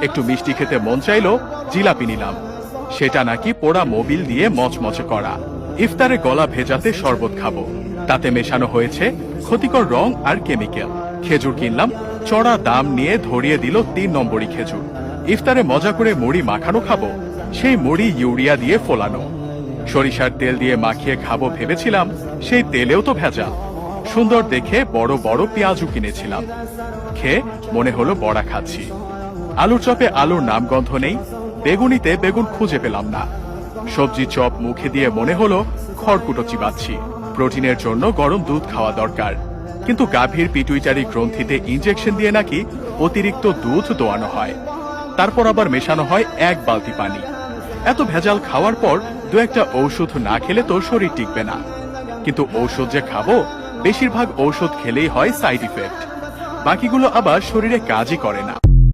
একটু মিষ্টি খেতে মন চাইলো, জিলাপি নিলাম। সেটা নাকি পোড়া মোবিল দিয়ে মচমচে করা। ইফতারে গলা ভেজাতে শরবত খাবো, তাতে মেশানো হয়েছে ক্ষতিকর রং আর কেমিক্যাল। খেজুর কিনলাম, চড়া দাম নিয়ে ধরিয়ে দিল 3 নম্বরই খেজুর। ইফতারে মজা করে মুড়ি মাখানো খাবো, সেই মুড়ি ইউরিয়া দিয়ে ফোলানো। সরিষার তেল দিয়ে মাখিয়ে খাবো ভেবেছিলাম, সেই তেলেও তো ভেজাল। সুন্দর দেখে বড় বড় পেঁয়াজও কিনেছিলাম, খেয়ে মনে হলো বড়া খাচ্ছি। আলুর চপে আলুর নামগন্ধ নেই, বেগুনিতে বেগুন খুঁজে পেলাম না। সবজি চপ মুখে দিয়ে মনে হলো খড়কুটো চিবাচ্ছি। প্রোটিনের জন্য গরম দুধ খাওয়া দরকার, কিন্তু গাভীর পিটুইটারি গ্রন্থিতে ইনজেকশন দিয়ে নাকি অতিরিক্ত দুধ দোয়ানো হয়, তারপর আবার মেশানো হয় 1 বালতি পানি। এত ভেজাল খাওয়ার পর 2-1টা ঔষধ না খেলে তো শরীর টিকবে না। কিন্তু ঔষধ যে খাবো, বেশিরভাগ ঔষধ খেলেই হয় সাইড ইফেক্ট, বাকিগুলো আবার শরীরে কাজই করে না।